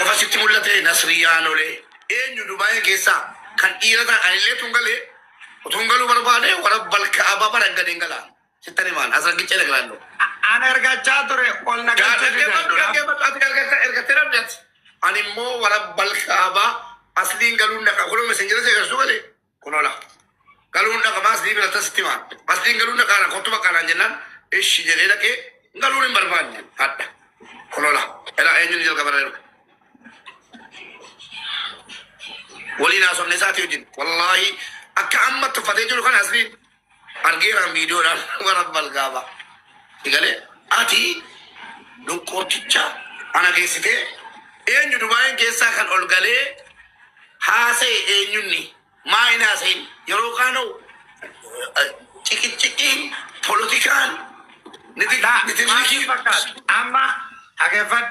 Qofasitti mul'ate Nasriyyaan olee eenyu Dubaayii keessaa kan dhiirata anillee tungalee utungaluu barbaade warra balka'aa baraggadeen galaan sittani maan asragicha dhaglaanno. Ana ergachaa ture ol ergattee dhabdeeti. Ani immoo warra balka'aa asliin galuun dhaqa kunoo mesenjera seegarsu galee kunola galuun dhaqa maasli bira tasitti maan asliin galuun dhaqaana kottu baqqaanaan jennaan ishi jedhee dhaqee galuun hin barbaanne hadha kunola edha eenyuun jalqabarra ولي ناس من نساتي وجن والله أكأمة تفتيجوا كان أصلي أرجعنا فيديو نا ورب الغابة يقولي أتي نكوتشا أنا كيسته إيه ندوباين كيسا كان أولغالي هاسي إيه نوني ما إنا سين يروكانو تيكي political نتيجة أما أكيفت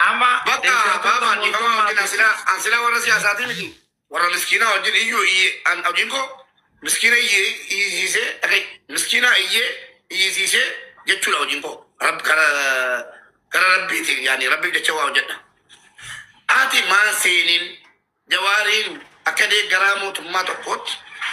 أما بقى بابا نيكما وجن أنسلا ورا سياساتي متي ورا مسكينة وجن إيو إيه أن أوجنكو مسكينة إيه إيه أكيد مسكينة إيه إيه جتشولا وجنكو رب كرا ربي تي يعني ربي جتشوا وجدنا آتي ما سينين جوارين أكيد جرامو ثم تقط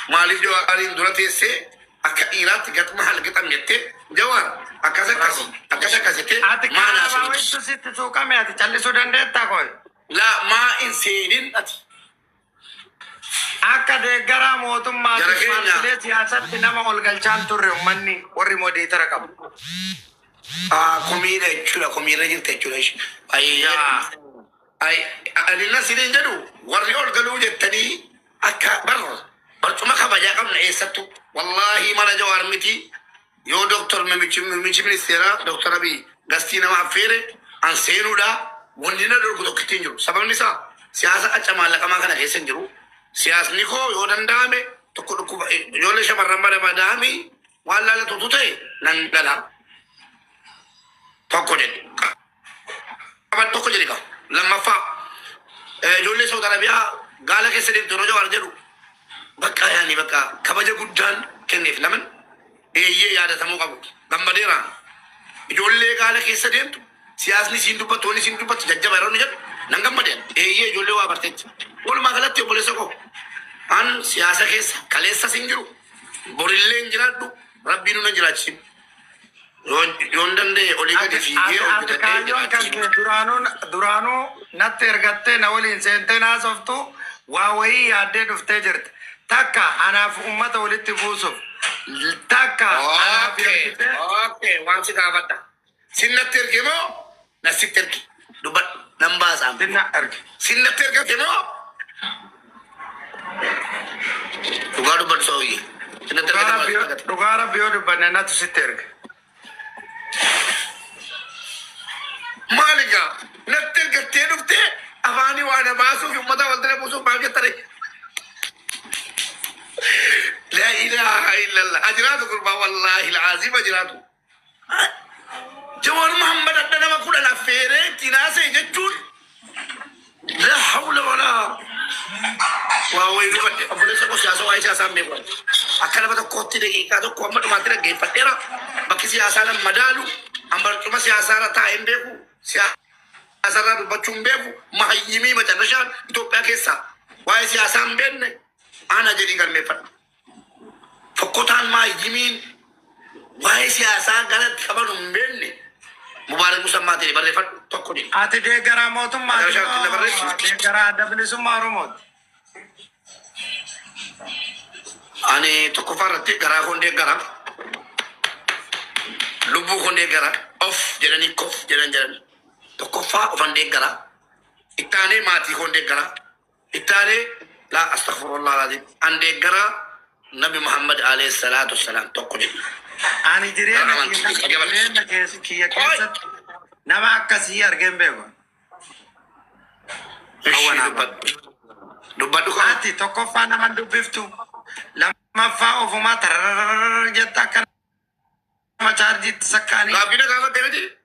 مالي جوارين دولتي سي أكيرات جت محل جت أميتة جوار أكاسا كاسيتة ما ناسو ست سوكا مي أتي چالي سودان ديت تاكوي لا ما إنسانين أتي أكاد جرامو ثم مالي سياسات نما والجلشان توري مني وري مودي تركب كوميرة شولا كوميرة جنت شولاش أي أنا سيدين جدو وري أول قالوا جتني أكا برتما خبجا كم نعيستو والله ما نجوار متي يو دكتور ميمشي منستيرا دكتور أبي غستينا ما فيره أن سينودا ونينا دكتور كتينجو سبب نسا سياسة أجمع لك ما كان هيسنجرو سياسة نيكو يودن دامي تكو يولي شمر رمبا دما دامي والله لا تطوتي ننقلا تكو جدي أبد تكو جدي لما فا يولي سودا ربيع قال كسرين تروجو أرجلو بقى يعني بقى كبجة قدان كنيف لمن إيه يا ده سمو قبول لما ديران يقول قال كيس دين سياسني سيندوبا توني سيندوبا تججا بيرون نجد نعم بدين إيه يقول وابرتج قول ما غلط يقول سكو أن سياسة كيس كليسا سينجرو بوريلين جرادو ربي نو نجراتشين يوندن ده أوليكا تفيجي درانو نترغتة نولين سنتنا سفتو واوي يادة دفتجرت تاكا أنا في أمة ولدت فوسف تاكا أنا في أوكي وانسي كافتا سنة تركيمو نسي تركي دوبا نمباز عم سنة تركيمو تقارو برسوي سنة تركيمو تقارو بيو بنانا تسي تركي مالكا نتركي تيرفتي أفاني وانا باسو في أمة ولدت فوسف باقي تري لا إله إلا الله أجراته قربا والله العظيم أجراته جوار محمد أدنى ما كنا نفيره تناسي جتون لا حول ولا واو يروح أقول لك سياسة واي سياسة ميقول أكلم بتو كوتي دقيقة تو كومبر ما ترى جيب فتيرا بكي سياسة مدالو أمبر توما سياسة رتا إمبيكو سياسة رتا بچوم بيكو ما يمي ما تنشان تو بكيسا واي سياسة مبين أنا جدي كان مفر فكوتان ما يجمين واي سياسة قالت خبر مبيني مبارك مسمى تري بريفر تكوني أتى دعارا موتهم ما دعارا دبل سوما رومود أنا تكفار دعارا كون دعارا لبو كون دعارا أوف جراني كوف جران تكفار كون دعارا إتاني ماتي كون دعارا إتاني لا أستغفر الله العظيم أن دعارا نبي محمد عليه الصلاة والسلام تكوني أنا جرينا كيا كيسة نما أكسي أرجم بيجو هو دبا دوكا أتي تكفى نما دبفتو لما فاو فما ترجع كان ما تارجي تسكاني كابينة كذا تبدي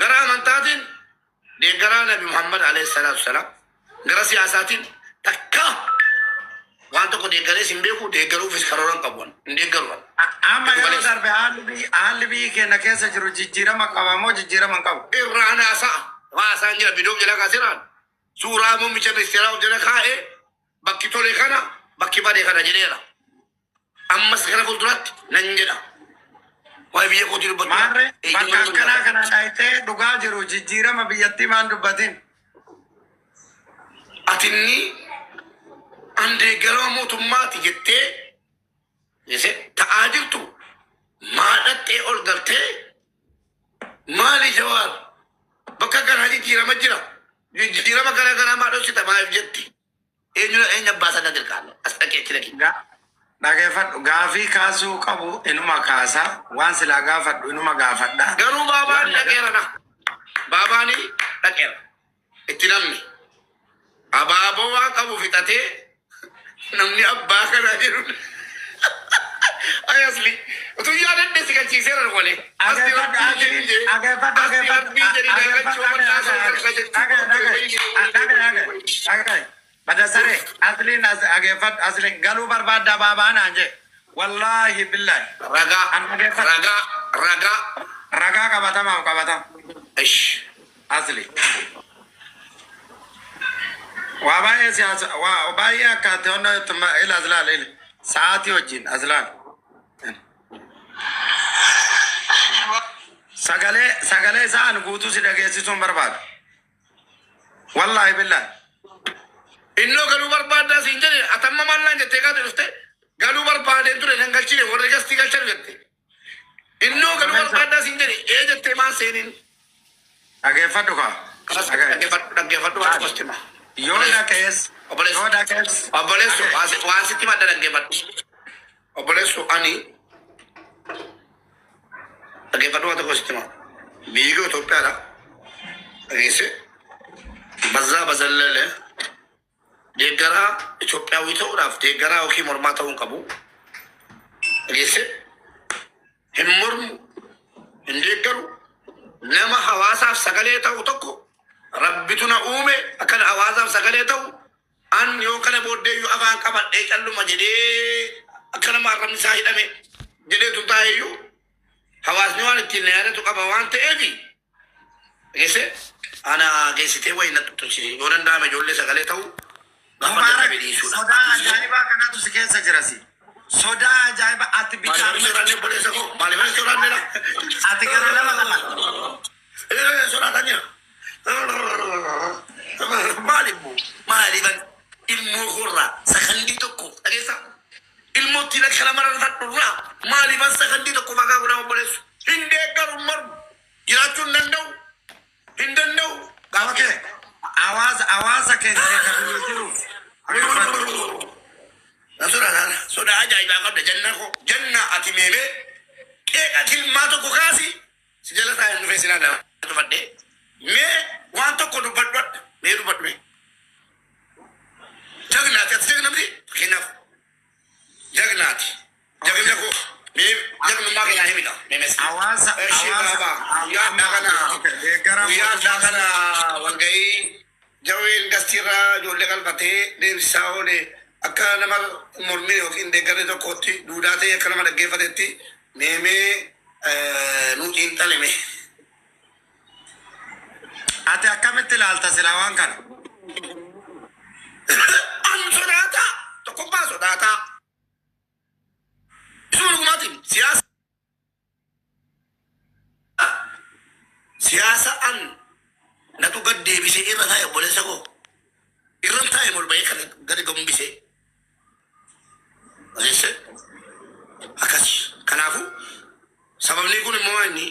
غرا منتادين دي غرا نبي محمد عليه الصلاة والسلام غرا سياساتين تكا وانتو كو دي غرا سيمبيكو دي غرو فيس كاروران كابون دي غرو أما يو دار بحال بي كنا كيسة جرو جيرا ما كابامو جيرا ما كابو إيرانا سا واسانجا بدو جلا كاسيران suuraa muummicha ministeeraa hojjeta kaa'ee bakki tole kana bakki badee kana jedheera. Ammas kana fuulduratti nan jedha. Waa'ee biyya kootii dubbatu. Maarree bakka akkanaa kana dhaayitee dhugaa jiru jijjiirama biyyattii maan dubbatin. Atinni andeeggarama mootummaati jettee ta'aa jirtu maadhattee ol galtee maali Jawaar bakka kanaa jijjiirama jira. Jijjiirama gara garaa maadhoosita maaliif jetti? Eenyu abbaasaa na dirqaama as dhaqeetti dhaqi. Dhageeffadhu gaafii kaasuu qabu inuma kaasa waan silaa gaafadhu inuma gaafadha. Garuu baabaan dhaqeera na. Baabaani dhaqeera. Itti namni. Abaaboo waan qabu fixatee namni abbaa kanaa jiru. Ayasli. Utuu yaadadde si galchiiseera wale. Badasare aslin agefat aslin galu barbada babana anje wallahi billahi raga kabatam ish asli wa baye siyasa wa baye ka tono ila azlal il saati wajin azlal sagale saan guutu si dhageessisuun barbaadu wallahi billahi inno galuu barbaaddaa siin jedhe atamma mallaan jettee kaate dhufte galuu barbaadeen ture nan galchine warri gastii galchan jette inno galuu barbaaddaa siin jedhe ee jettee maan seeniin dhageeffadhu kaa dhaggeeffadhu waan kostima yoo dhaqees obboleessu waan sitti madda dhaggeeffadhu obboleessu ani dhaggeeffadhu waan kostima biyyi Itoophiyaadha dhageesse bazzaa bazallale deeggaraa Itoophiyaawii ta'uudhaaf deeggaraa yookiin mormaa ta'uu qabu. Dhageesse hin mormu hin deeggaru nama hawaasaaf sagalee ta'u tokko rabbitu na uume akkana hawaasaaf sagalee ta'u an yoo kana booddeeyyuu afaan qabadhee calluma jedhee akkana maarramni isaa hidhame jedheetu taa'eeyyuu hawaasni waan ittiin na yaadatu qaba waan ta'eefi dhageesse ana geessitee wayii na tuttuchi yoo danda'ame ijoollee sagalee ta'u. Soda ajaa'ibaa kanatu si keessa jirasi. Soda ajaa'ibaa ati bitaa. Ati gara nama lama. Sodaatan jira. Maaliifan ilmoo horraa sakandii tokko dhageessa. Ilmootti lakka lamarra tadhurraa maaliifan sakandii tokko maqaa godhama boleessu. Hin deeggaru mormu jiraachuu hin danda'u. Hin danda'u. Okay. Awaasa keessa kan jiru. Soda ajaa'ibaa qabda janna ati meemee qeeqa kilmaa tokko kaasi si jala taa'ee dhufee sinaa dha tufadhee mee waan tokko dubbadhu mee dubbadhu mee jagnaati ati jagnamti fakkeenyaaf jagnaati jagna koo mee jagnummaa keenyaa himidha meemes guyyaa kana walgahii jaween gastiirraa ijoollee qalbatee deemsisaa oole akka nama mormii yookiin deeggaree tokkotti duudaa ta'e akka nama dhaggeeffatetti meemee nuu xiinxaleme. Ati akkamitti ilaalta silaa waan kana? An sodaata tokkoffaa sodaata. Isuma dhugumaatiin siyaasa an natu gad deebisee irra taa'e obboleessa koo irra taa'e molba'ee kan gadi gambisee adeesse akkasi kanaafu sababni kun immoo inni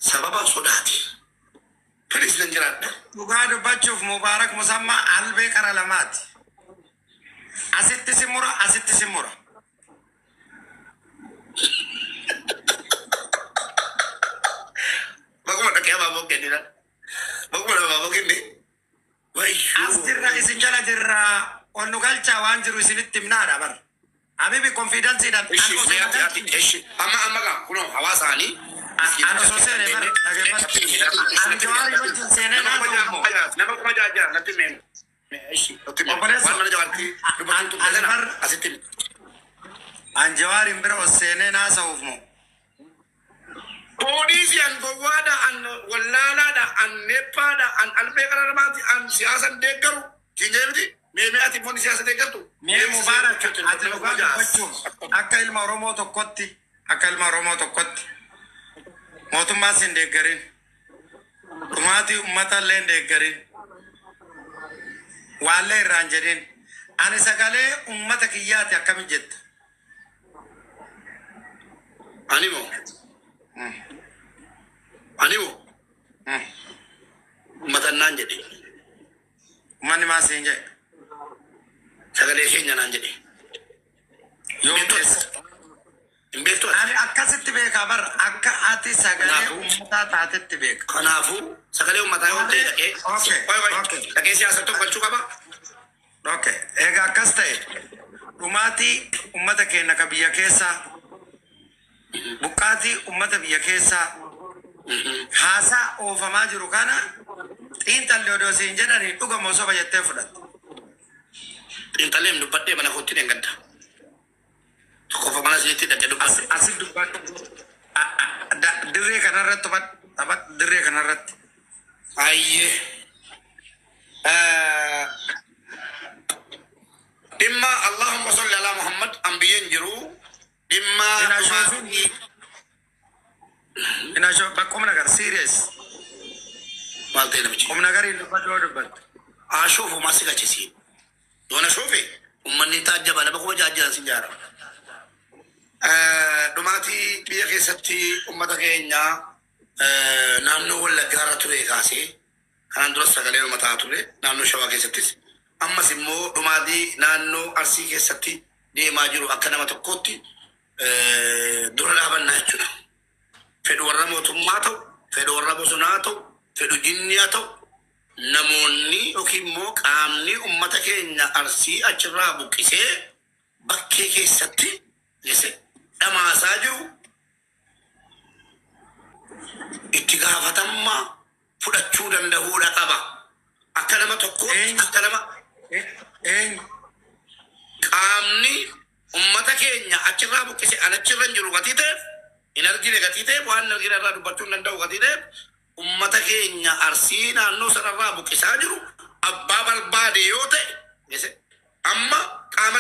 sababa sodaati fedhis nan jiraadha dhugaa dubbachuuf Mubaarak Musammaa albee qara lamaati asitti simura bakuma dhaqee abaaboo kennina bakuma abaaboo kenne asirra isin jala jirra ol nu galchaa waan jiru isinitti himnaadha bar Habibi konfidansiidhaan amma gaa kunoo hawaasaanii ano sosene bar anjawaari wajjin seenee nama kuma jaajaa natti meemu waan mana jawaartii dubbatu asitti anjawaariin bira ol seenee naasa'uuf moo Polisi an gowada an wallala da an nepa da an albekara ramati an siyasan degaru kinjebiti me ati foni siyasan degartu me mubarak ati lugaga bachum akal maromo to kotti motumma sin degarin kumati ummata len degarin wale ranjerin ani sagale ummata kiyati akami jetta animo ummata nan jadi mani ma sinje sagale kenya nan jadi yo imbeto ani akasitti be kabar akka ati sagale ummata tatetti be kanafu sagale ummata yo de dake okay dake siyasa to balchu kaba okay ega akasta umati ummata kenna kabiya kesa bukati ummata biya kesa hasa ofama jiru kana intal dodo sinjana ni tuga moso bayette fudat intalem du batte bana hotti de nganta ko fa bana siti da jadu asid du bat dire kana rat tabat dire kana rat ayye imma allahumma salli ala muhammad anbiyan jiru imma ina sho bakom nagar serious malte namchi kom nagar in bat ashofu masika chisi dona shofe ummanni tajaba da bako jajjira sinjara dumati biya kesatti ummata kenya nanno wala gara ture kase kan dro sagale mata ture nanno shawa kesatti amma simmo dumadi nanno arsi kesatti de majiru akana mata kotti dura laban na chuna fedu warra motummaa ta'u fedu warra bosonaa ta'u fedu jinniyaa ta'u namoonni yookiin immoo qaamni ummata keenya arsii achirraa buqqisee bakkee keessatti dhamaasaa jiru itti gaafatamummaa fudhachuu danda'uudha qaba. Akka nama tokko akka nama qaamni ummata keenya achirraa buqqise anachirra hin jiru gatii ta'eef in argine gatii ta'eef waan argine irraa dubbachuu hin danda'u gatii ta'eef ummata keenya arsii naannoo sanarraa buqqisaa jiru abbaa barbaade yoo ta'e amma qaama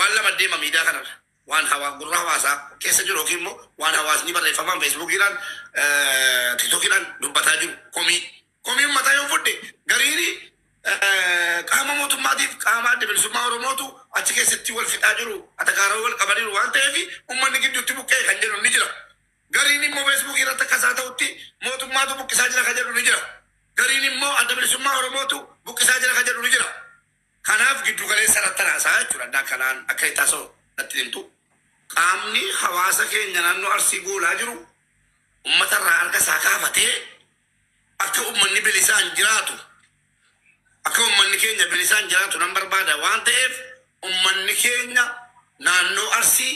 waan lama deema miidiyaa kanarra waan gurra hawaasaa keessa jiru yookiin immoo waan hawaasni barreeffamaan feesbuukiidhaan tiktookiidhaan dubbataa jiru komii ummataa yoo fudhe gariini qaama mootummaatiif qaama adda bilisummaa oromootu achi keessatti wal fixaa jiru atakaaroo wal qabaniiru waan ta'eef ummanni gidduutti buqqee kan jedhu ni jira. Gariin immoo feesbuukii irratti akkasaa ta'utti mootummaatu buqqisaa jira kan jedhu ni jira. Gariin immoo adda bilisummaa oromootu buqqisaa jira kan jedhu ni jira. Kanaaf giddu galeessa irratti haasaa jechuudha. Adda kanaan akka itti haasa'u natti himtu. Qaamni hawaasa keenya naannoo arsii goolaa jiru ummata irraa harka isaa kaafatee akka ummanni bilisaan jiraatu akka ummanni keenya bilisaan jiraatu nan barbaada waan ta'eef ummanni keenya naannoo arsii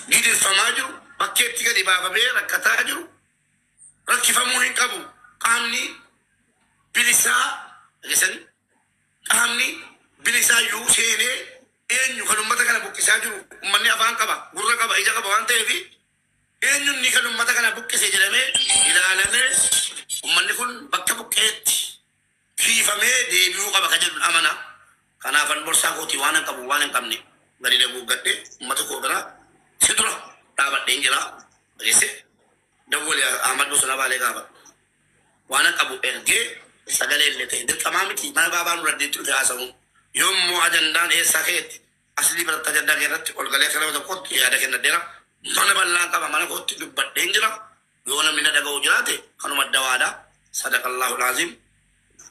gidirfamaa jiru bakkeetti gadi baafamee rakkataa jiru rakkifamuu hin qabu qaamni bilisaa qaamni bilisaa iyyuu seenee eenyu kan ummata kana buqqisaa jiru ummanni afaan qaba gurra qaba ija qaba waan ta'eef eenyunni kan ummata kana buqqise jedhamee ilaalamee ummanni kun bakka buqqeetti kiifamee deebi'uu qaba kan jedhu amana. Kanaafan borsaa kootii waan hin qabu waan hin qabne gadi daguuggadhe ummata koo biraa sidura dhaabadheen jira dawwali Ahmad Bosona Baalee gaafa waan hin qabu ergee sagalee illee ta'e dirqamaa miti mana baabaa nu raddeetti dhufe haasa'u yommuu ajandaan eessaa ka'etti asli biratti ajandaa keerratti ol galee akka nama tokkotti yaada kennadheera mana bal'aan qaba mana kootti dubbadheen jira yoo namni na dhaga'u jiraate kanuma dawaadha sadaqallahu laazim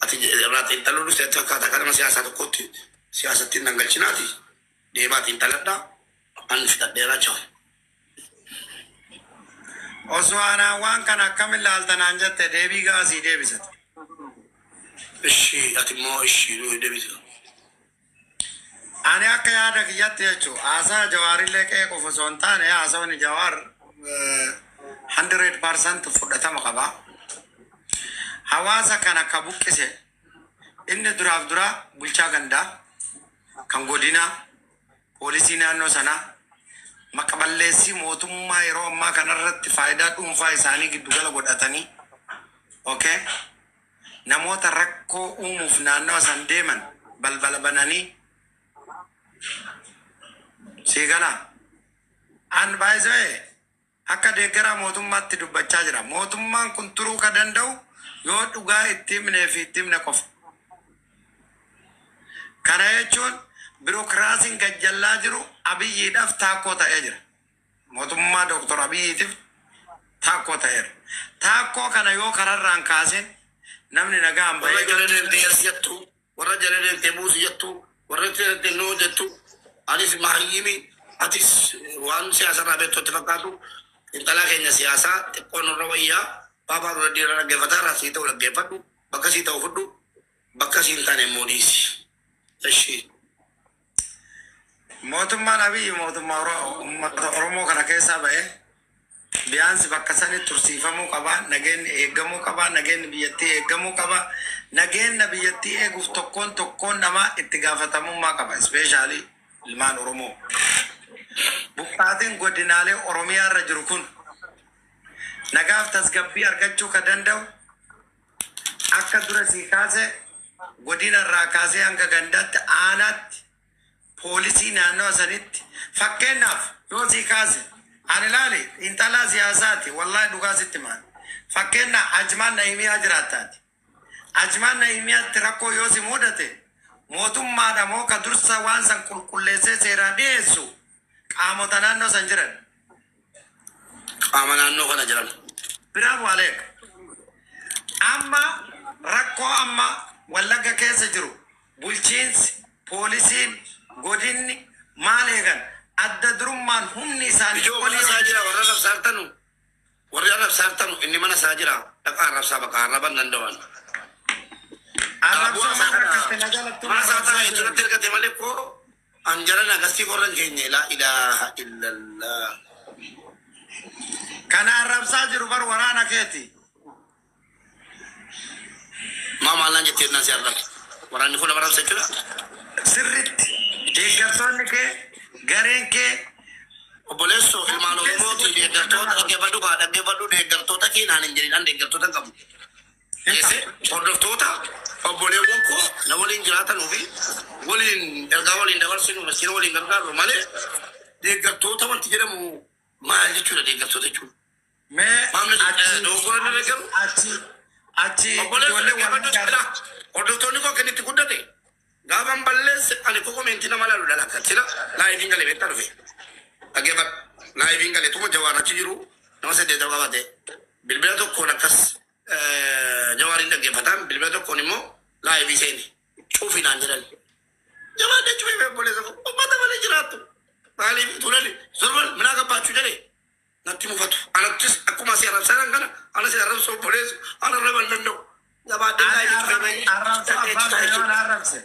ati irraatti intaluu dhufteetti akkaataa kanama siyaasaa tokkotti siyaasatti hin dhangalchinaati deemaati intaladhaa an fidadheeraa jawa. Oswaanaa waan kana akkamiin laaltanaan jette deebii gaasii deebisate. Ishii ati immoo ishii deebisate. Ani akka yaada kiyyatti jechuun haasaa Jawaarillee qe'ee qofa osoo hin taane haasawni Jawaar 100% fudhatama qaba. Hawaasa kan akka buqqise inni duraaf dura bulchaa gandaa kan godinaa poolisii naannoo sanaa maqaballeessii mootummaa yeroo ammaa kanarratti faayidaa dhuunfaa isaanii giddugala godhatanii okay namoota rakkoo uumuuf naannoo san deeman balbala bananii siigala an baay'ee akka deeggara mootummaatti dubbachaa jira. Mootummaan kun turuu ka danda'u yoo dhugaa itti himnee fi itti himne qofa. Kana jechuun birookiraasiin gajjallaa jiru Abiyyiidhaaf taakkoo ta'ee jira. Mootummaa Dooktor Abiyyiitiif taakkoo ta'eera. Taakkoo kana yoo kararraan kaasin namni nagaan bahee warra jala deemtee jettu, warra jala deemtee buusi jettu, warra jala deemtee jettu, anis mahayyimi atis waan siyaasarraa beektutti fakkaatu. Intala keenya siyaasaa xiqqoo nurra wayyaa baabaa dura dhiira dhaggeeffataa irraa sii ta'u dhaggeeffadhu bakka sii ta'u fudhu bakka sii hin taane immoo dhiisi. Eshi. Mootummaan Abiyyi mootummaa uummata Oromoo kana keessaa ba'ee biyaansi bakka sanitti tursiifamuu qaba, nageenyi eegamuu qaba, nageenyi biyyattii eegamuu qaba, nageenya biyyattii eeguuf tokkoon namaa itti gaafatamummaa qaba, ispeeshaalii ilmaan Oromoo. Buqqaatiin godinaalee Oromiyaa irra jiru kun nagaaf tasgabbii argachuu ka danda'u akka dura sii kaase godina irraa kaasee hanga gandaatti aanaatti poolisii naannoo sanitti fakkeenyaaf yoo sii kaase ani ilaali intalaa siyaasaati wallahi dhugaa sitti maan fakkeenyaaf Ajmaan Nahimiyaa jiraattaati. Ajmaan Nahimiyaatti rakkoo yoo si mudate mootummaadha moo ka dursa waan san qulqulleessee seeraa dhiyeessu qaamota naannoo san jiran. Qaama naannoo kana jiran. Biraan waaleek. Amma rakkoo amma Wallagga keessa jiru bulchiinsi poolisiin godinni maal eegan adda durummaan humni isaanii ijoo mana isaa jira warra rabsaartanu warri rabsaartanu inni mana isaa jira dhaqaa rabsaa bakka arraban danda'an. Arrabsoo mana isaa taa'ee duratti ergate malee koo anjaran agastii korran keenya laa ilaaha illallah. Kana arrabsaa jiru bar waraana keeti. Maalaan jettee nasi arrab waraanni kun arrabsa jechuudha. Sirriitti deeggartoonni kee gareen kee obboleessoo ilmaan Oromooti deeggartoota dhaggeeffadhu deeggartoota keenaan hin jedhin an deeggartoota qabu. Hordoftoota obboleewwan koo na waliin jiraatanuu fi waliin ergaa waliin dabarsinu masiina waliin gargaaru malee deeggartoota wanti jedhamu maal jechuudha deeggartoota jechuudha. Maamna dogoggora deeggaru achi hordoftoonni koo kennitti guddate gaafan balleesse ani koo komentii nama laalu dalakkatira laayiviin galee beektaa dhufe dhaggeeffadhu laayiviin galee tuma jawaarachi jiru nama saddeeta qabate bilbila tokkoon akkas jawaariin dhaggeeffataan bilbila tokkoon immoo laayivii seeni cuufinaan jedhan jawaadde cuufee bolleessa koo ummata malee jiraattu maaliif tulali sorban minaa gabbaachuu jedhee natti mufatu anattis akkuma si arrabsaan kana ana si arrabsoo bolleessu ana arraban danda'u jabaadde arrabse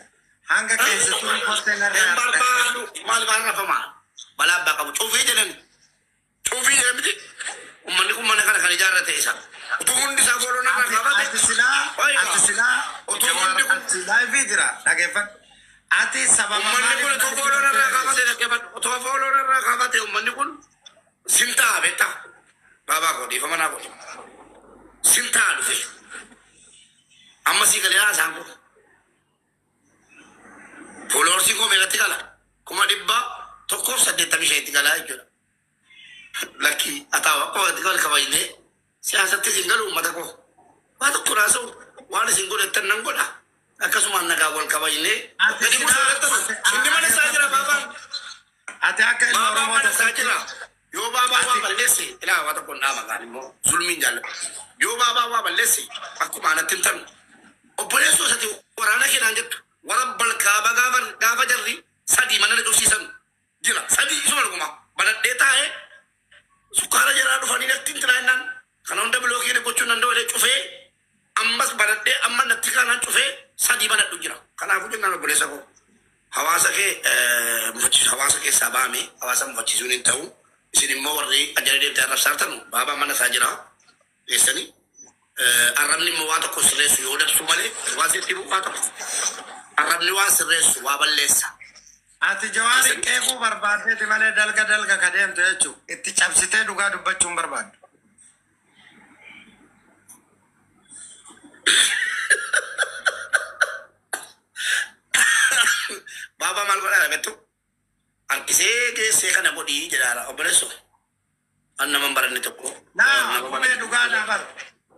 hanga keessa turu kottee barbaadu maal baarrafamaa balaa abbaa qabu cuufii jedhani cuufii jedhamiti ummanni kun mana kana kan ijaarrate isa utuu hundi isaa booloo narraa kaafate ati silaa utuu hundi kun laayivii jira dhaggeeffadhu ati sababa ummanni kun utuu booloo narraa kaafate dhaggeeffadhu utuu booloo narraa kaafate ummanni kun sintaa beektaa baabaa koo dhiifama naa godhi sintaa dhufe amma sii galee haasaan kun fooloorsii koo meeqatti gala kuma 185 itti galaa jechuudha. Lakkii ataawa koo itti gal kabajnee siyaasatti isin galu uummata koo waa tokko raasa'u waan isin godhattan nan godha akkasumaan nagaa wal kabajnee gadi muudatan inni mana isaa jira baabaan ati akka ilma baabaa Oromoo mana isaa tokkotti jira yoo baabaa waa balleesse ilaa waa tokko hin maqaan immoo zulmiin jaallata yoo baabaa waa balleesse akkuma anatti hin tanu obboleessoo isati waraana keenaan jettu warra balkaaba gaafa jarri sadii mana dhufsiisan jira sadii isuma dhuguma banadhee taa'ee sukkaara jaraa dhufanii natti hin tiraayinaan kana hunda bilookii gochuun nan dawale cufee ammas banadhee amma natti kanaan cufee sadii banadhu jira kanaafuu jennaan obboleessa koo hawaasa kee mufachiisu hawaasa keessaa baame hawaasa mufachiisuun hin ta'u isin immoo warri ajjala deemtee arrabsaartanu baabaa mana isaa jira geessanii arrabni immoo waa tokko sirreessu yoo dabsu malee waa sitti bu'aa tokko arrabni waa sirreessu waa balleessa ati jawaari qeequu barbaaddeeti malee dalga ka deemtu jechuu itti cabsitee dhugaa dubbachuun barbaaddu. Baba maal godhaa dhagattu harkisee geessee kana godhii jedhaara obboleessu anna man baranne tokko Naa akkuma dhugaa naa baru.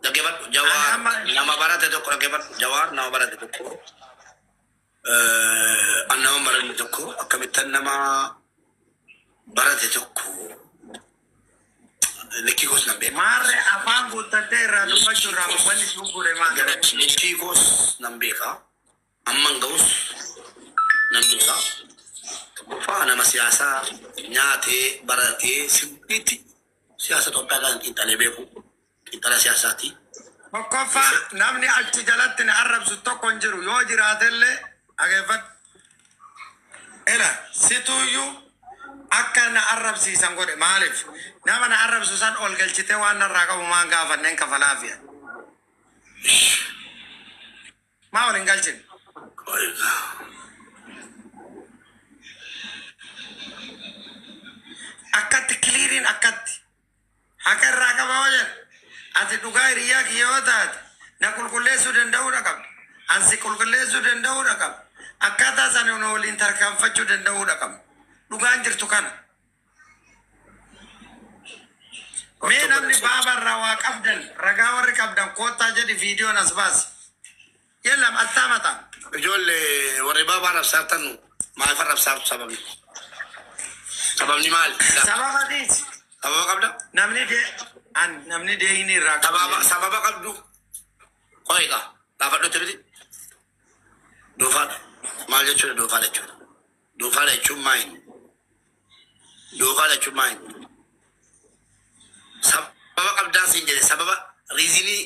dhaggeeffadhu Jawaar nama barate tokko dhaggeeffadhu Jawaar nama barate tokko anna man baranne tokko akkamittan nama barate tokko likki goos nan beeka Maarree afaan guuttattee irraa dubbachuu irraa wanni sun gure maal likki goos nan beeka amman ga'us nan beeka tokkoffaa nama siyaasaa nyaatee baratee sirriitti siyaasa Itoophiyaa kan xiinxalee beeku xiinxala siyaasaati. Tokkoffaa namni achi jalatti na arrabsu tokko hin jiru yoo jiraatellee dhaggeeffadhu. Ela situyyuu akka na arrabsiisan godhe maaliif nama na arrabsu san ol galchitee waan narraa qabu maan gaafanneen kafalaafiya. Maa ol hin galchine. Akkatti kiliiriin akkatti akka irraa qaba hojjan ati dhugaa hiriyaa kiyyoo taate na qulqulleessuu danda'uudha qabda ansi qulqulleessuu danda'uudha qabda akkaataa sana nu waliin tarkaanfachuu danda'uudha qabda dhugaan jirtu kana. Mee namni baabarraa waa qabdan ragaa warri qabdan koottaa jedhi viidiyoon as baasi. Yellam attaa mataa. Ijoollee warri baabaa rabsaartan maal fa rabsaartu sababni? Sababni maali? Sababa dhiisi. Sababa qabda? Namni deeyini irraa qabda. Sababa qabdu. Qoyqa. Dhaafadhu tiriti. Doofaadha. Maal jechuudha doofaadha jechuudha. Doofaadha jechuun maayin. Doofaadha jechuun maayin. Sababa qabdaan siin jedhe sababa riizinii.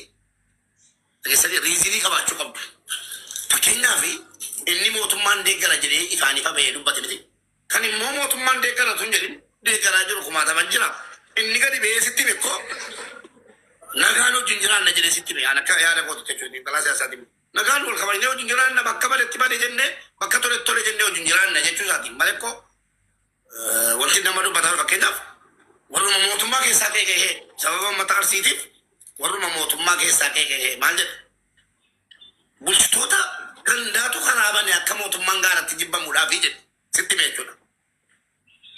Riizinii qabaachuu qabdu. Fakkeenyaaf inni mootummaan deeggara jedhee ifaanii fa bahee dubbate miti. Kan immoo mootummaan deeggara tun jedhin deeggaraa jiru kumaataman jira. Inni gadi bahee sitti beekoo nagaan wajjin jiraanna jedhee sitti beekan akka yaada kootu jechuudha xiinxalaa siyaasaatiin. Nagaan wal kabajnee wajjin jiraanna bakka badetti bade jennee bakka tole jennee wajjin jiraanna jechuu isaatiin malee koo wanti nama dubbataa fakkeenyaaf warruma mootummaa keessaa qeeqee sababa uummata arsiitiif warruma mootummaa keessaa qeeqee maal jedha bulchitoota gandaatu karaa bane akka mootummaan gaaratti jibbamuudhaaf jedhe sitti mee jechuudha.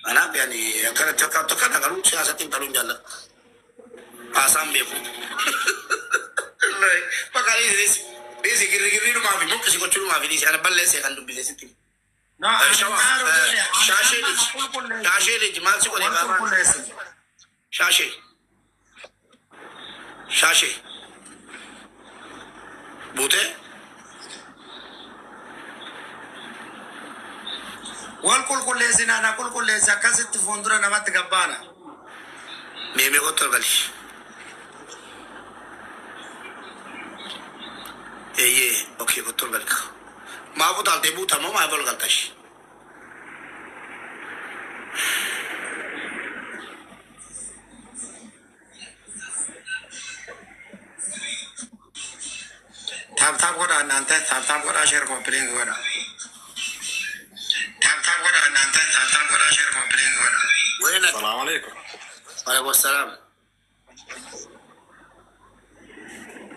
Kanaaf yaani akkanatti akkana garuu siyaasatti xiinxaluun jaallata. Haasaan beeku. Bakka dhiisi girrigirrii dhumaa fi buqqisi gochuu dhumaa fi dhiisi ana balleessee kan dubbise sitti. Shaashee liji maal si godhe baabaa? Shaashee. Buutee? wal qulqulleessinaa na qulqulleessi akkasitti fuuldura namatti gabbaana. Meemee kottu gali. Eeyyee okkee kottu gali. Maa butaaltee buutamoo maa bol galtashi? Taap godhaa naante taap godhaa sheer kompiiliin godhaa. السلام عليكم. وعليكم السلام.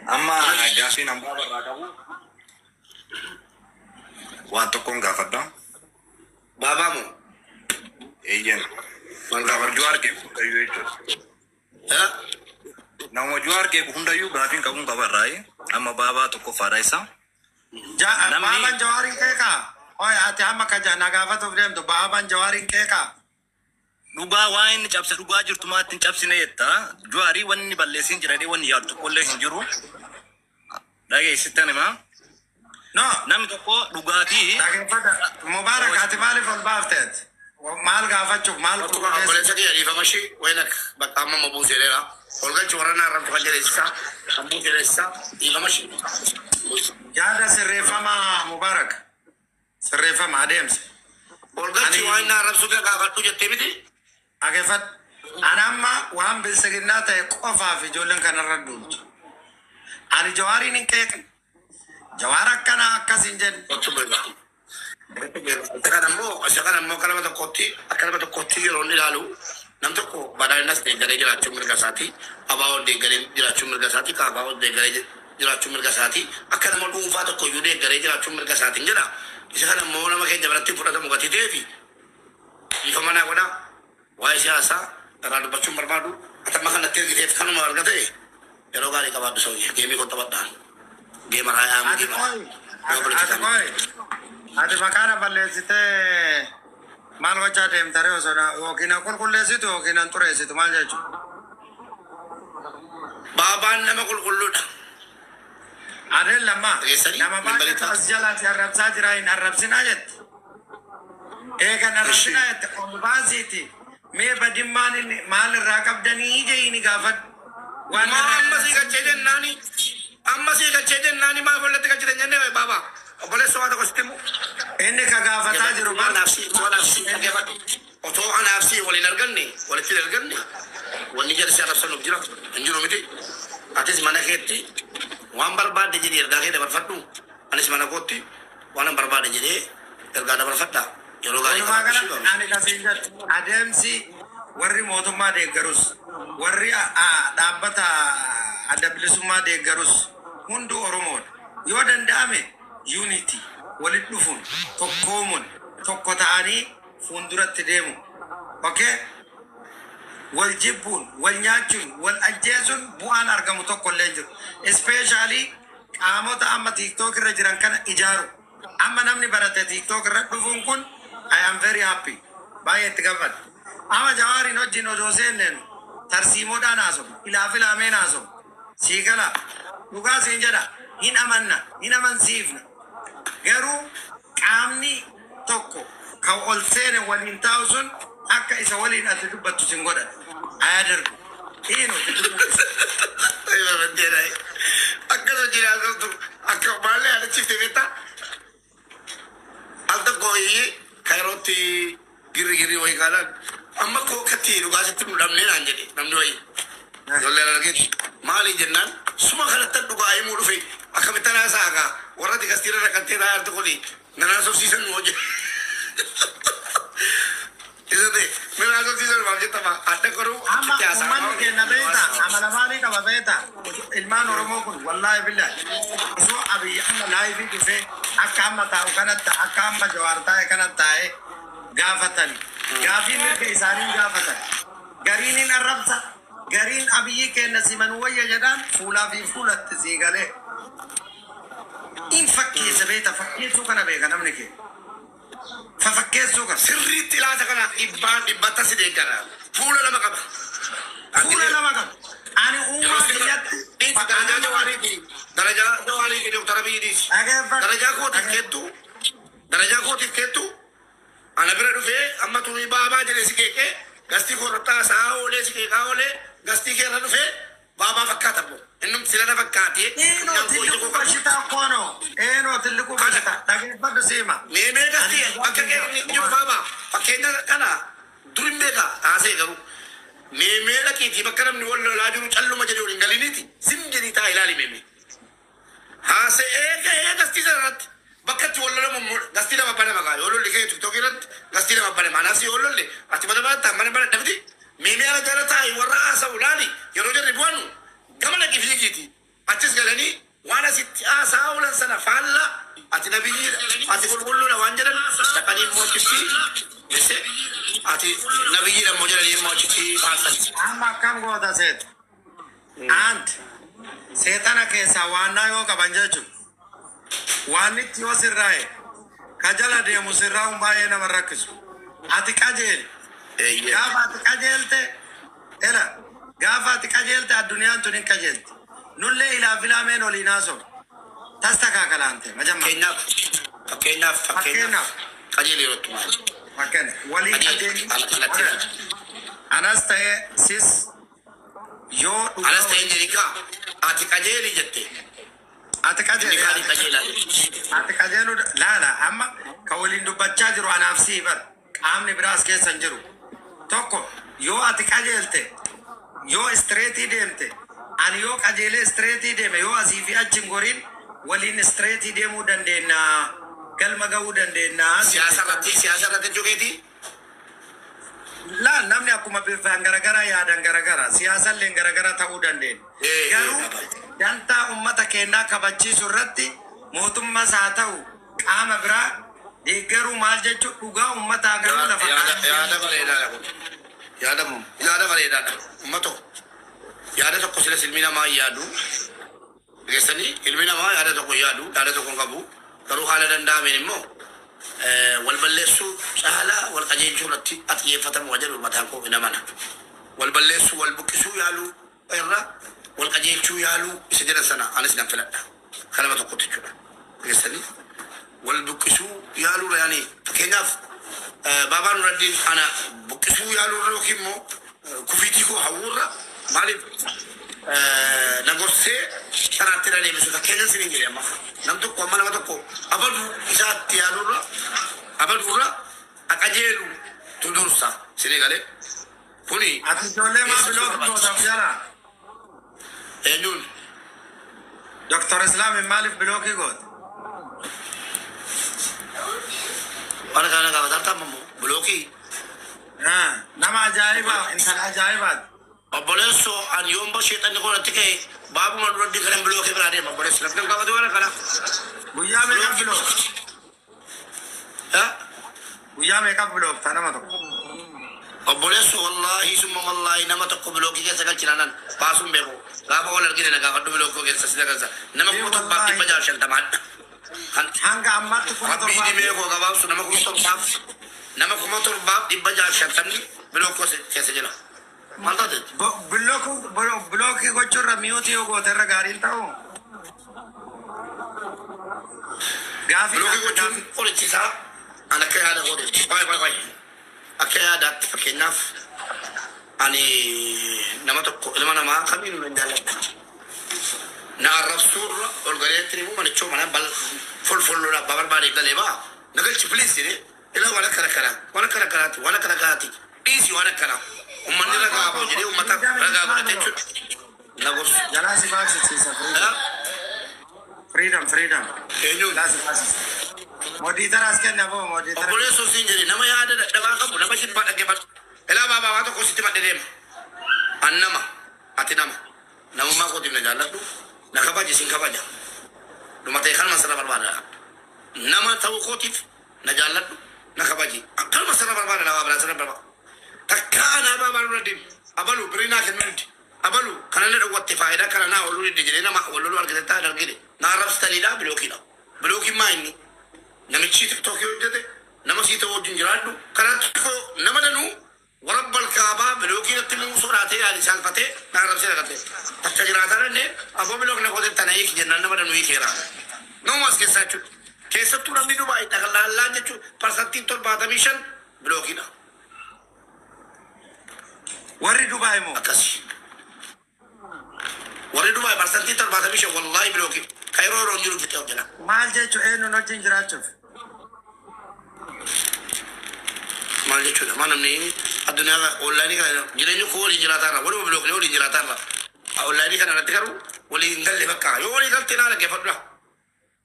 أما جاسين أم بابا راكبو وانتو كون غافدا بابا مو إيجن غافر جوار كيف كيو إيجو ها نعم جوار كيف هندا يو غافين كابون غافر راي أما بابا تكو فرايسا Baaban jawaarin keekaa. Oye ati hamma kaja nagaafatuuf deemtu baaban jawaarin keekaa. dhugaa waan inni cabse dhugaa jirtu maatti hin cabsine jetta juwaarii wanni balleessin jiranii wanni yaadu tokkollee hin jiru dhageessittan himaa No. namni tokko dhugaatii Dhaggeeffata. Mubaarak ati maaliif ol baafteet? Maal gaafachuuf maal qulqulleessu? Boleh saya di famasi, wenak bakama mau buat selera. Olga cuaran arab tuh aja desa, kamu desa di famasi. Yaada sirreeffama Mubaarak. Sirreeffama adeemsa. Olga cuaran arab sudah kakak tuh jadi miti. Dhaggeeffata. Ani amma waan bilisiginnaa ta'e qofaaf ijoolleen kanarra duultu. Ani jawaariin hin qeeqne. Jawaar akkana akkas hin jenne. Betul betul. Sekarang mau kalau betul koti ronde lalu, nanti kok badan nas degare jelas cuma gasati, abawal degare jelas cuma gasati, kabawal degare jelas cuma gasati, akan mau dua foto kau yude degare jelas cuma gasati jelas. Sekarang mau nama kerja berarti pura tamu gati devi. Iko mana kau nak? Wahai siasa, radu bacum berbadu, atau makan nanti kita kan mau harga deh. Erogali kabar soalnya, game kau tabat dah. Game raya, game. Ati makana balleessite maal gochaa deemtare osoo yookiin qulqulleessitu yookiin xureessitu maal jechuudha. Baabaan nama qulqulluudha. Adeen lammaa nama baay'eetu as jalaatti arrabsaa jira hin arrabsinaa jette. Eegan arrabsinaa jette ol baasiiti. Mee badimmaan inni maal irraa qabdanii ije inni gaafadhu. Waan ammasii gachee jennaani maa bollatti gachite jennee baabaa. Boleh soal aku setimu. Ini kagak fatah juru bar. Nafsi, Otoo nafsi wali narganni, wali tilarganni. Wani jadi siapa sanuk jirak, anjuru miti. Atis mana keti, wan barbade jadi erga kete berfatu. Anis mana koti, wan barbade jadi erga ada berfata. Jolo gali. Ani kasih ademsi warri motumma de garus, warri dabbata ada bilisumma de garus. Hundu Oromo. Yo dandame. Unity walit dhufun tokkoomun tokko ta'anii fuulduratti deemu okay wal jibbuun wal nyaachuun wal ajjeesuun bu'aan argamu tokko illee jiru especially qaamota amma tiktok irra jiran kana ijaaru amma namni barate tiktok irra dhufuun kun I am very happy baay'ee itti gammada amma Jawaariin wajjin odoo seenneen tarsiimoodhaan haasomu ilaafilaa haasomu sii gala dhugaa siin jedha hin amansiifna garuu qaamni tokko ka ol seene waliin taa'u sun akka isa waliin ati dubbattu sin godhan ayadargu ino akkana jiraatu akka maalee ala chifte beta alta koyi kairoti giri wayi kalan amma ko kati dhugaasitti mudhamne naan jedhe namni wayi jolle argiti maali jennan suma kanatti dhugaa himuu dhufe akkamitti naasaaka warra tikastira rakkantee taa artu kuni nanaa sobsiisan nu hojje isate nanaa sobsiisan maal jettama adda koruu amma ummanni kenna beeta amala maalii qaba beeta ilmaan oromoo kun wallaahi billahi osoo abiyyi amma laayifii dhufe akka amma taa'u kanatti akka amma jawaar taa'e kanatti taa'e gaafatani gaafii mirga isaanii gaafatan gariin hin arrabsa gariin abiyyi kenna siman wayya jedhaan fuulaa fi fuulatti sii galee in fakkeessa beeta fakkeessuu kana beeka namni kee fakkeessuu kana sirriitti ilaata kana dhibbata si deeggara fuula lama qaba ani uumaa biyyatti darajaa jawaariiti doktara biyyiidhiis darajaa kootiif keettu ana bira dhufee amma tuni baabaa jedhee si keekee gastii korrotaa saa oolee si keekaa oolee gastii keerra dhufee baabaa fakkaata bo innum silana fakkaatee tilliku bashitaa kono tilliku bashitaa dhageeffadhu siima meemee gastii bakka keekni jiru baabaa fakkeenya kana durin beeka haasee garuu meemee dhaqiitii bakka namni wal lolaa jiru calluma jedhee waliin galiniiti sim jedhii taa ilaali meemee haasee eegee gastii sanarratti bakkatti wal lola gastii lama bane maqaa yoo lolli kee tiktok irratti gastii lama bane maanaasi yoo lolli ati mana bane dhabdi meemee ala jala taa'i warra haasa'u laali yeroo jarri bu'anu gama dhaqii fiigiiti achis galanii waan asitti haasaa oolan sana faalla ati nabiyyiidha ati qulqulluudha waan jedhan dhaqanii mootitti ati nabiyyiidha moo jedhanii mootitti faallatti. Amma akkam goota seeta anti seexana keessaa waannaa yoo qaban jechuudha. Waan itti yoo sirraa'e ka jala deemu sirraa'uun baay'ee nama rakkisu. Ati qajeeli. Gaafa ati qajeelte gaafa ati qajeelte addunyaan tun hin qajeelti. Nullee ilaafilaa oliin haasoo. Tas takaakalaante majamma. Fakkeenyaaf qajeeli yeroo tumaa. Fakkeenyaaf waliin qajeeli. Anas ta'ee sis yoo dhugaa. Anas ta'ee jerikaa ati qajeeli jettee. Ati qajeelu laala amma ka waliin dubbachaa jiru anaaf sii bar qaamni biraas keessan jiru tokko yoo ati qajeelte yoo istireetii deemte ani yoo qajeelee istireetii deeme yoo asii fi achi hin goriin waliin istireetii deemuu dandeenya galma ga'uu dandeenya. Siyaasa irratti jogeeti. La namni akkuma bifaan garagara yaadan garagara siyaasallee garagara ta'uu dandeenya. Garuu dantaa uummata keenyaa kabachiisuu irratti mootummaas haa ta'u qaama biraa deeggaruu maal jechuun dhugaa uummataa garuu lafa yaada bareedaadha kun. Yaada bareedaadha. Uummato yaada tokko sila ilmi namaa yaadu. Geessanii ilmi namaa yaada tokko yaadu yaada tokko qabu. Garuu haala danda'ameen immoo wal balleessuu caalaa wal qajeelchuu irratti xiyyeeffatamu wajedhu mataan koo ina mana. Wal balleessuu wal buqqisuu yaaluu irra wal qajeelchuu yaaluu isa jedhan sana anis nan filadha. Kanama tokkotti jechuudha. Geessanii wal buqqisuu yaaluu irra yaani fakkeenyaaf baabaan Nuraddiin ana buqqisuu yaaluu irra yookiin immoo kufiitii koo hawwurra maaliif nagorsee karaatti na deebisu fakkeenya siniin jedhe amma nam tokko amma nama tokko abaduu isaatti yaalurra abaduurra aqajeelu tudursa sinii galee kuni ati ijoollee maa biloota gootaaf jala eenyuun Dr. Islaamin maaliif bilookii goota? Waan kana gaafatartaa mammoo bilookii nama ajaa'ibaa intala ajaa'ibaati. obboleesso an yombo sheexanni kun itti ka'e baabuma duratti kan bilookii biraa deema obboleessi lafti qabatu waan kana Guyyaa meeqaf bilook? Guyyaa meeqaf bilookta nama tokko? obboleesso wallaahi summa wallaahi nama tokko bilookii keessa galchinaanan baasuun beeku gaafa wal argine na gaafadhu bilookii keessa sida galsa nama kuma torbaaf dhibba jaha shantamaadha Hanga ammaatti kuma rabbii dhibee koo gabaabsu nama kuma torbaaf dhibba jaha shantamni bilookii keessa jira maal taate bilookii gochuurra miyuutii yoo goote irra gaariin ta'u. bilookii gochuun qorichiisaa an akka yaada godhe baay'ee akka yaadaatti fakkeenyaaf ani nama tokko ilma namaa kamiinuu nan jaalladha. Na arrabsuurra ol galeetti nimu manichoo mana folfolloodha abbaa barbaade galee baa nagalchi filiis jedhee ila waan akkana kanaati dhiisii waan akkana ummanni ragaa boo jedhee ummata ragaa godhate jechuudha. Na gorsu. Jalaa si baasisiisa freedom. Eenyuun. Jalaa si baasisa. Moodiitaraas kenna boo moodiitara. Obboleessoo siin jedhe nama yaada dadhabaa qabu nama shibbaa dhaggeeffatu. Ilaa baabaa waa tokko sitti madde deema. An nama ati namummaa kootiif na jaalladhu na kabaje sin kabaja. Dhuma ta'e kan masala barbaada. Nama ta'uu kootiif na jaalladhu na kabaje. Kan masala barbaada na waa biraa sana barbaada. Takkaa na baabaa Nuraddiin abalu birinaa kennuuti. Abalu kanallee dhawwatte faayidaa kana naa ooluu didde jedhee nama walloluu argite taa dargine. Na arrabsitaniidha bilookiidha. Bilookiin maa inni? Namichi tiktookii hojjete nama sii ta'uu wajjin jiraadhu kanatti nama danuu ورب الكعبة بلوكي نتمو سوراتي على سالفتة نعرف سير كده تجربة رنّي أبو بلوك نقول تنايك جنّان نبرة نوي كيرا نو ماسك ساتشو كيسة تورام دي دبي تكلا الله جتشو برساتي تور بادميشن بلوكي نا وري دبي مو أكاسي وري دبي برساتي تور بادميشن والله بلوكي كايرو رونجلو كتير جنا maal jechu eenyu wajjin jiraachuuf? maal jechuudha maanamni addunyaa onlaayinii kana jireenya koo waliin jiraatarra waluma bilooklee waliin jiraatarra onlaayinii kana irratti garuu waliin galle bakka yoo waliin galte naa dhaggeeffadhu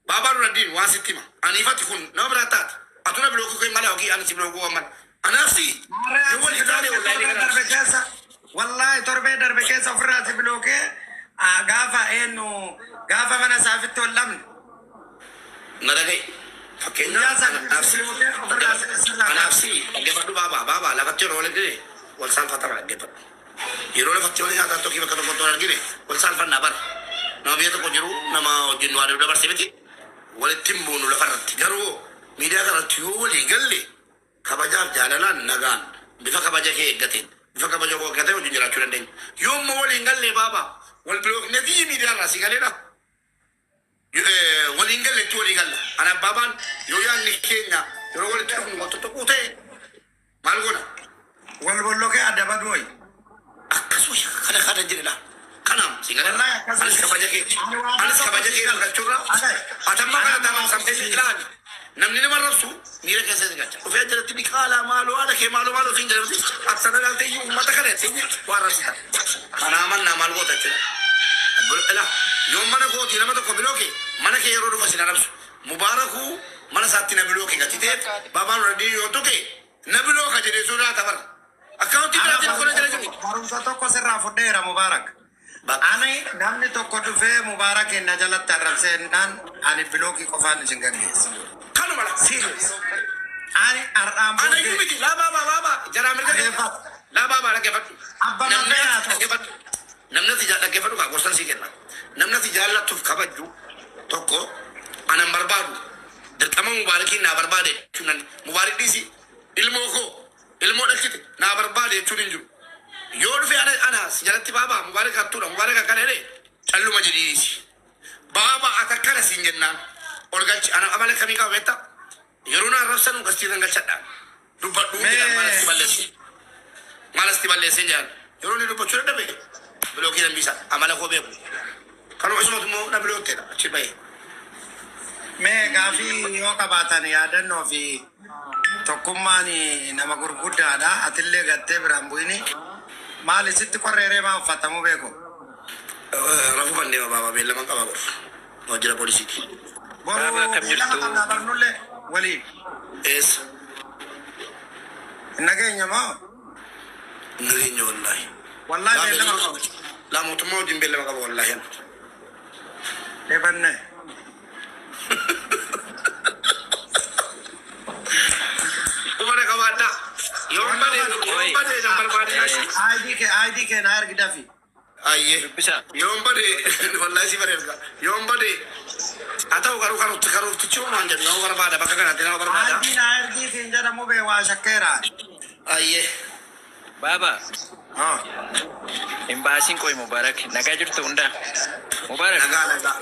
baabaa Nuraddiin waan sitti hima aniifatti kun nama biraa taate atuna bilookii koo malee hojii ani si bilookuu waan anaafsi yoo waliin taate onlaayinii kana wallahi torbee darbe keessa ofirraa si bilookee gaafa eenyu gaafa mana saafitti ol dhabne. na dhagaye fakkeenyaaf anaafsi dhaggeeffadhu baabaa lafatti yeroo waliin gire wal saalfatama dhaggeeffadhu yeroo lafatti waliin haasaa tokkii bakka tokkotti wal argine wal saalfannaa bara nama biyya tokko jiru nama wajjin waa dabarse miti walitti hin buunu lafarratti garuu miidiyaa kanatti yoo walii galle kabajaaf jaalalaan nagaan bifa kabaja kee eeggateen bifa kabaja koo eeggatee wajjin jiraachuu dandeenya yoo immoo waliin galle baabaa wal bilookne biyyi miidiyaa irraa si galeedha waliin galletti walii galla ana baabaan yoo yaanni keenya yeroo walitti dhufnu wantoota tokko ta'e maal godha wal bollokee adda badooyi. akkasuma kana jedhedha kanaaf si galee anis kabaja kee argachuurra atamma kana taa'an samtee ilaali namni nama rabsu miira keessa si gacha dhufee jalatti ni qaalaa maaloo haadha kee maaloo siin jedhamti aksana galtee iyyuu uummata kana ittiin waan rabsita kanaa mannaa maal goota jechuudha yoo mana kooti nama tokko bilooke mana kee yeroo dhufa sin arabsu mubaarakuu mana saatti na biloo kee gatitee baabaan radii yoo tuke na biloo ka jedhee suuraa tabar akkaawunti biraatiin kola jala jiru. Barumsa tokko sirraa fudheera Mubaarak. Ani namni tokko dhufee Mubaarak na jalatti arrabseenaan ani bilookii qofaan isin gaggeessa. Kanuma la. Serious. Ani ar'aan Ana booddee. yumiti laa baabaa jaraa mirga Dhaggeeffatu. laa baabaa dhaggeeffadhu. Abba malee haa ta'u. Namni ati dhaggeeffadhu kaa gorsan sii kenna. Namni ati jaallattuuf kabajju tokko anan barbaadu dirqama Mubaarakiin naa barbaade jechuun Mubaarak dhiisi ilmoo koo ilmoo dhalchite naa barbaade jechuun hin jiru. Yoo dhufe ana si jalatti baabaa Mubaarak hattuudha Mubaarak akkana jedhee calluma jedhiisi. Baabaa ati akkana siin jennaan ol galchi ana amala kamii qaba beektaa? Yeroo naa rabsanu gastiisan galchadhaan dubbadhuu jedhan malas balleessi. Malas balleessee jedhan yeroo inni dubbachuu dadhabe bilookii dambiisa amala koo beeku. Kanuma isumatu immoo na bilootteedha achi bahee. Mee gaafii yoo qabaatan yaadannoo fi tokkummaan nama gurguddaadha. Atillee gattee biraan bu'ini. Maali sitti qorreeree maa uffatamuu beeku? Rafuu fannee baabaa beellaman qaba boru. Waajjira poolisiiti. Boruu beellama qabnaa barnullee waliin. Eessa? Nageenya moo? Nageenya wallaahi. Wallaahi beellama qabu. Laa mootummaa wajjin beellama qaba wallaahi. Eebanne. Umana qabaadhaa. Yoo bade jan barbaade. ID kee na ergi dafi. Ayyee. Yoo bade wallaahi si bare erga. Yoo bade haa ta'u karuutti ciumaan jedhu yoo barbaada bakka kanatti nama barbaada. ID na ergi siin jedhamu bee waa shakkeera. Ayyee. Baba, imbasin koi Mubarak. Naga jirtu unda. Mubarak. Nagaa.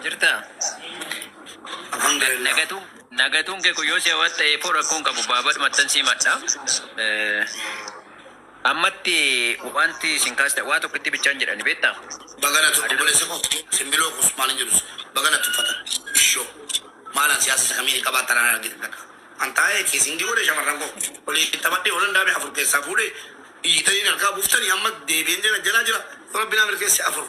Jirta. Alhamdulillah. Nagatun ke kuyo se wat e for akon ka babat matan si matta. Ammatti wanti sinkasta wato kitti bichan jedhani betta. Bagana tu boleh seko simbilo kus malin jurus. Bagana tu fata. Show. Malan siasa kami kabatara gitu kan. Antae kissing juga deh sama rangko. Oleh kita mati orang dah berafur kesah pule. Ita ini nak buftan yang amat debin je jala. Kalau bina mereka siapa?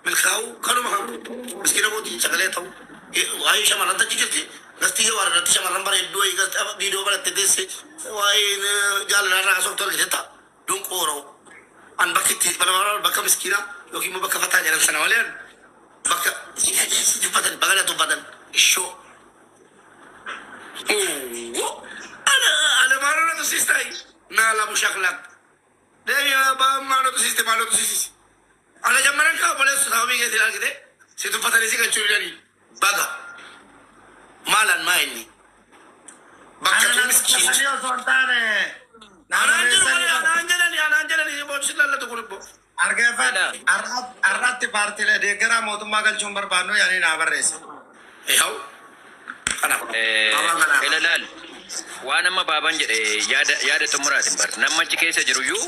Mereka kalau macam meski nak buat cakap tahu. Wahai sama ranta cikirti. Gasti jawar nanti sama rambar dua ikat apa video pada tetes. Wahai jalan rara asok tu kita tak. Dong koro. An bakiti pada orang bakal miskina. Loki mau bakal kata jalan sana walian. Bakal ini aja tu padan. Bagana tu padan. Show. Oh, ada mana tu sistem? Nala musyaklat. Dia mana tu sistem, mana tu sistem. Ada zaman kau boleh sudah kami kita kita. Situ patah ni sih kan curi ni. Baga. Malan main ni. Baga tu miskin. Anjana ni bos sila lah tu kurang. Argefa arratti partile deegara mootummaa galchuun barbaannu yaani naa barreessa. Hau. Kana. Elal. Waan amma baaban jedhe yaada xumuraatiin bar namachi keessa jiru iyyuu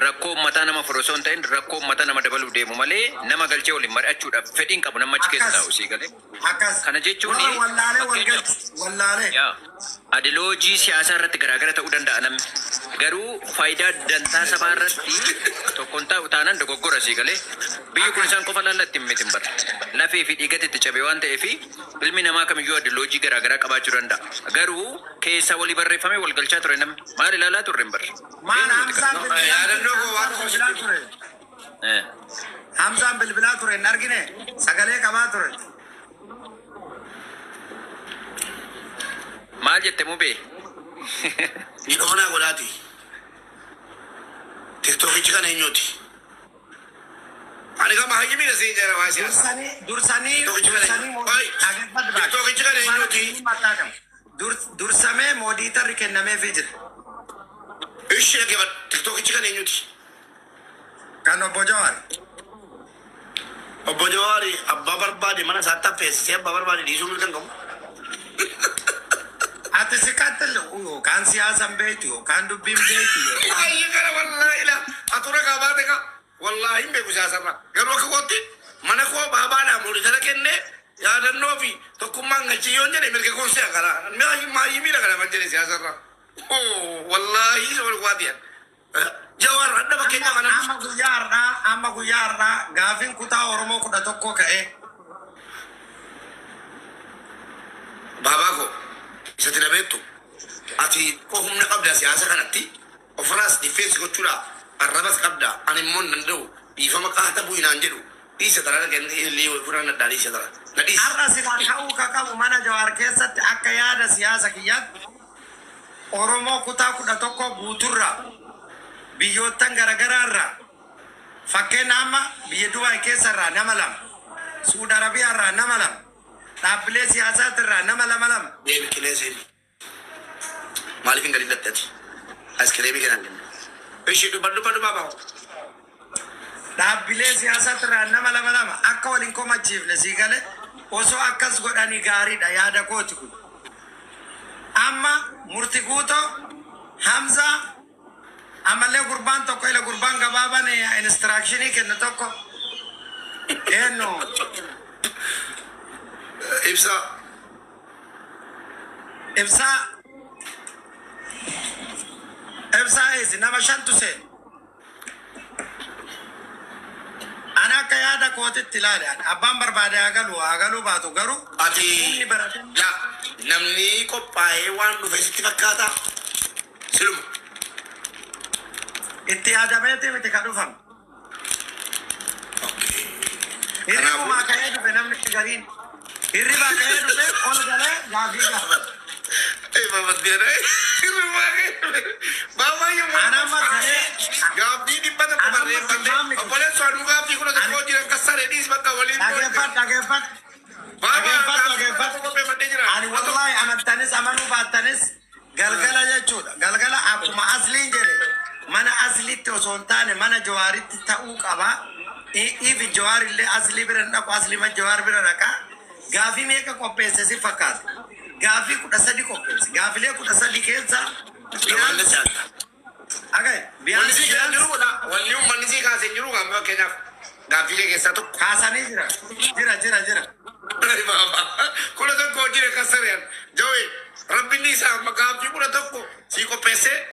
rakkoo mataa nama furosoo hin ta'in rakkoo mataa nama dabaluu deemu malee nama galchee waliin mari'achuudhaaf fedhiin qabu namachi keessa taa'u sii galee. Akkas. Kana jechuun wallaalee. Adiloojii siyaasaa irratti garaagara ta'uu danda'a namni. Garuu faayidaa dantaa sabaa irratti tokkoon taa'u taanaan dogoggora sii galee. Biyyi kun isaan qofa laallatti hin mitin bara. Lafee fi dhiigatti itti cabee waan ta'eef ilmi namaa kamiyyuu adiloojii garaagaraa qabaachuu danda'a. Garuu keessa walii barreeffamee wal galchaa ture namni. Maal ilaalaa turre hin bara. Hamzaan bilbilaa ture hin argine sagalee qabaa ture. Maal jette mubee? Ni doona godhaati. TikTokichi kana eenyuuti? Ani kama hayyamina siin jara waa siyaasa. Dursanii TikTokichi kana eenyuuti? dursamee moodiitarri kennameefii jira. Ishee dhageeffadhu. TikTokichi kana eenyuuti? Kan obbo Jawaar. Obbo Jawaari abbaa barbaade mana isaatti affeessisee abbaa barbaade dhiisuu mirga hin qabu. Ati si kattal kan siyaasan beektu kan dubbiin beektu. Ayyi kana wallaahi ila atura qabaate ka wallaahi hin beeku siyaasarraa. Garuu akka kootti mana koo baabaadhaan mooditara kennee yaadannoo fi tokkummaan galchiyyoon jedhe mirga koonsee akana. Maayyii miidha kana majjere siyaasarraa. Wallaahi isa wal kuwaatiyan. Jawaar adda bakkeenya kana. Amma guyyaa har'aa gaafin kutaa Oromoo 11 ka'e. Baaba ati na beektu ati ko humna qabda siyaasa kanatti ofirraas difeensi gochuudha arrabas qabda ani immoo hin danda'u dhiifama qaata bu'inaan jedhu dhiisa dara illee furaan addaa dhiisa dara na dhiisa. Har'a silaa ka'uu ka qabu mana Jawaar keessatti akka yaada siyaasa kiyyaatti Oromoo kutaa 11 guuturraa biyyoottan garagaraarraa fakkeenya amma biyya Dubaay keessarraa nama 2 Suudi Arabiyaarraa nama 2 dhaabbilee siyaasaatirraa nama 2 deebi kileeseen maaliif hin gadi lattati askireebii kennan kenna ishii dubbadhu baabaa dhaabbilee siyaasatirraa nama 2 akka waliin komachiifne sii galee osoo akkas godhanii gaariidha yaada kooti kun. Amma murti guuto Hamza amallee gurbaan tokko ila gurbaan gabaabaan instructionii kenna tokko eenyu ibsaa isi nama 5 tusee ana akka yaada kootitti ilaale abbaan barbaade hagalu baatu garuu ati ya namni qophaa'ee waan dhufe sitti fakkaata siluma itti yaadameeti miti ka dhufame hirribumaa ka'ee dhufe namni gariin hirribaa ka'ee dhufe ol galee gaafii gaafata babat biara hirribaa ka'ee dhufe baabaa yommuu anamma ka'ee gaafii dhibbata kubarreeffame obboleen sooduu gaafii kuna tokkoo jiran kassaree dhiis bakka waliin dhageeffadhu ani wallahi amantanis amanuu baattanis galgala jechuudha galgala akkuma asliin jedhe mana asliitti osoo hin taane mana Jawaaritti ta'uu qaba ifi Jawaarillee aslii bira dhaqu aslima Jawaar bira dhaqa gaafii meeqa qopheesse si fakkaata gaafii 13 qopheesse gaafilee 13 keessa agay wanni si kaasee jiru gaafa keenyaaf gaafilee keessaa tokko kaasanii jira kuna tokko jire kasareen jawe rabbiin isaa amma gaafii kuna tokko si qopheesse